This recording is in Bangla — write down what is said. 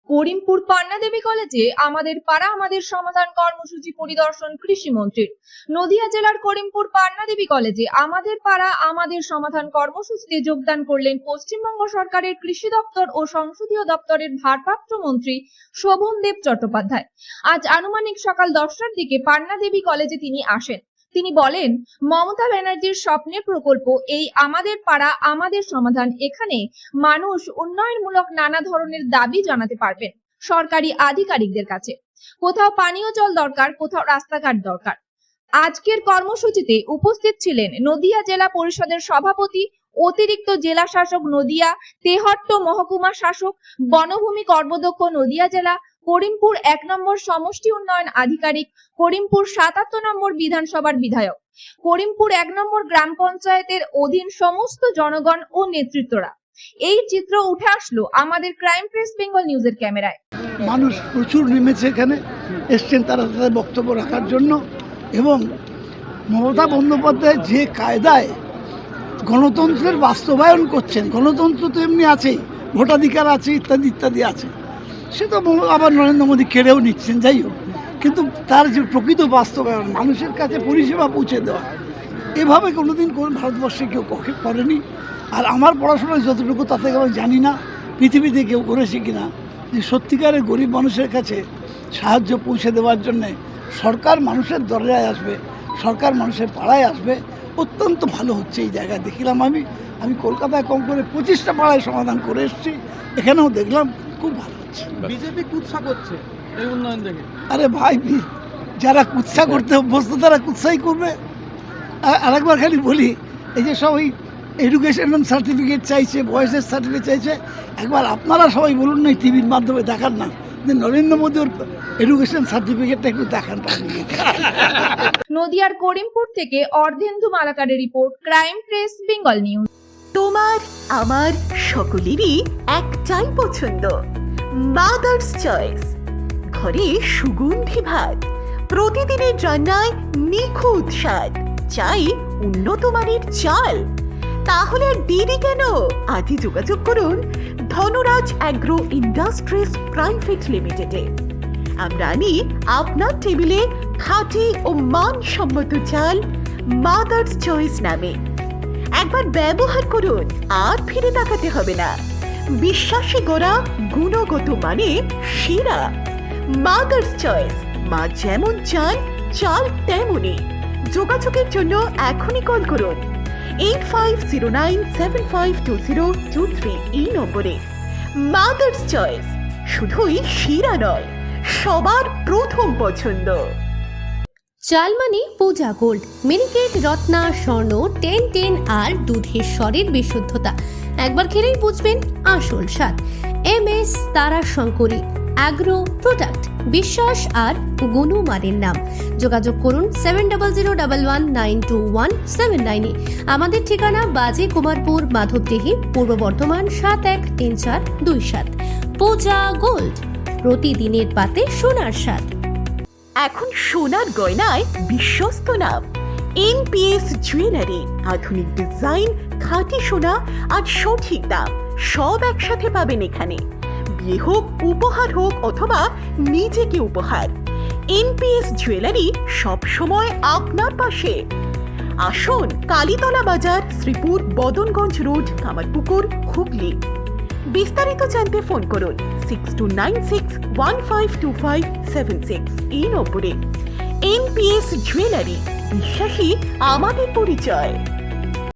করিমপুর পান্না দেবী কলেজে আমাদের পাড়া আমাদের সমাধান কর্মসূচি পরিদর্শন কৃষিমন্ত্রীর। নদিয়া জেলার করিমপুর পান্না দেবী কলেজে আমাদের পাড়া আমাদের সমাধান কর্মসূচিতে যোগদান করলেন পশ্চিমবঙ্গ সরকারের কৃষি দপ্তর ও সংসদীয় দপ্তরের ভারপ্রাপ্ত মন্ত্রী শোভনদেব চট্টোপাধ্যায়। আজ আনুমানিক সকাল 10টার দিকে পান্না দেবী কলেজে তিনি আসেন। তিনি বলেন, মমতা ব্যানার্জির স্বপ্নের প্রকল্প এই আমাদের পাড়া আমাদের সমাধান। এখানে মানুষ উন্নয়নমূলক নানা ধরনের দাবি জানাতে পারবেন সরকারি আধিকারিকদের কাছে। কোথাও পানীয় জল দরকার, কোথাও রাস্তাঘাট দরকার। আজকের কর্মসূচিতে উপস্থিত ছিলেন নদিয়া জেলা পরিষদের সভাপতি, অতিরিক্ত জেলা শাসক নদিয়া, তেহট্ট মহকুমা শাসক, বনভূমি কর্মদক্ষ নদিয়া জেলা, করিমপুর 1 নম্বর সমষ্টি উন্নয়ন আধিকারিক, করিমপুর 77 নম্বর বিধানসভার বিধায়ক, করিমপুর 1 নম্বর গ্রাম পঞ্চায়েতের অধীন সমস্ত জনগণ ও নেতৃত্বরা। এই চিত্র উঠে আসলো আমাদের ক্রাইম প্রেস বেঙ্গল নিউজের ক্যামেরায়। মানুষ প্রচুর নেমেছে, এখানে এসছেন তারা তাদের বক্তব্য রাখার জন্য। এবং মমতা বন্দ্যোপাধ্যায় যে কায়দায় গণতন্ত্রের বাস্তবায়ন করছেন, গণতন্ত্র তো এমনি আছেই, ভোটাধিকার আছে, ইত্যাদি ইত্যাদি আছে, সে তো আবার নরেন্দ্র মোদী কেড়েও নিচ্ছেন। যাই হোক, কিন্তু তার যে প্রকৃত বাস্তবায়ন, মানুষের কাছে পরিষেবা পৌঁছে দেওয়া, এভাবে কোনোদিন কোন ভারতবর্ষে কেউ করেনি। আর আমার পড়াশোনায় যতটুকু তাতে আমি জানি না পৃথিবীতে কেউ করেছে কিনা, যে সত্যিকারের গরিব মানুষের কাছে সাহায্য পৌঁছে দেওয়ার জন্যে সরকার মানুষের দরজায় আসবে, সরকার মানুষের পাড়ায় আসবে। অত্যন্ত ভালো হচ্ছে এই জায়গায়। দেখলাম আমি কলকাতায় কম করে 25টা পাড়ায় সমাধান করে এসেছি, এখানেও দেখলাম খুব ভালো হচ্ছে। বিজেপি কুৎসা করছে এই উন্নয়ন দেখে। আরে ভাই, যারা কুৎসা করতে অভ্যস্ত তারা কুৎসাই করবে। আরেকবার খালি বলি, এই যে সব ওই এডুকেশন সার্টিফিকেট চাইছে, বয়সের সার্টিফিকেট চাইছে, একবার আপনারা সবাই বলুন না, টিভির মাধ্যমে দেখান না যে নরেন্দ্র মোদী ওর এডুকেশন সার্টিফিকেটটা একটু দেখান। নদিয়ার করিমপুর থেকে অর্ধেন্দু মালাকারের report, crime press Bengal news. তোমার আমার সকলেরই একটাই পছন্দ, মাদার্স চয়েস। ঘরে সুগন্ধি ভাত, প্রতিদিনের রান্নায় নিখুঁত স্বাদ, চাই উন্নত মানের চাল। তাহলে আর দেরি কেন? আজই যোগাযোগ করুন ধনরাজ অ্যাগ্রো ইন্ডাস্ট্রিজ প্রাইভেট লিমিটেডে। আমরা আনি আপনার টেবিলে খাঁটি ও মানসম্মত চাল মাদার্স চয়েস নামে। একবার ব্যবহার করুন, আর ফিরে তাকাতে হবে না। বিশ্বাসে গড়া গুণগত মানে সেরা মাদার্স চয়েস। মা যেমন চান, চাল তেমনই। যোগাযোগের জন্য এখনই কল করুন 8509752023 এই নম্বরে। মাদার্স চয়েস শুধুই সেরা নয়, সবার প্রথম পছন্দ। চালমানি পূজা গোল্ড, মিনিকেট, রত্না, স্বর্ণ 1010 আর দুধের স্বরের বিশুদ্ধতা। একবার খেলেই বুঝবেন আসল স্বাদ। MS তারা শঙ্করী অ্যাগ্রো প্রোডাক্ট, বিশ্বাস আর গুণমানের নাম। যোগাযোগ করুন 7001192179 এ। আমাদের ঠিকানা বাজে কুমারপুর, মাধবদেহি, পূর্ব বর্ধমান 713427। পূজা গোল্ড, প্রতিদিনের পাতে সোনার স্বাদ। এখন সোনার গয়নায় বিশ্বস্ত নাম NPS জুয়েলারি। আধুনিক ডিজাইন, খাঁটি সোনা আর সঠিক দাম সব একসাথে পাবেন এখানে। বিয়ে হোক, উপহার হোক অথবা নিজেকে উপহার, NPS জুয়েলারি সব সময় আপনার পাশে। আসুন কালীতলা বাজার, শ্রীপুর, বদনগঞ্জ রোড, কামারপুকুর, হুগলি। বিস্তারিত জানতে ফোন করুন 6296152576 এই নম্বরে। NPS জুয়েলারি, বিশ্বাসী আমাদের পরিচয়।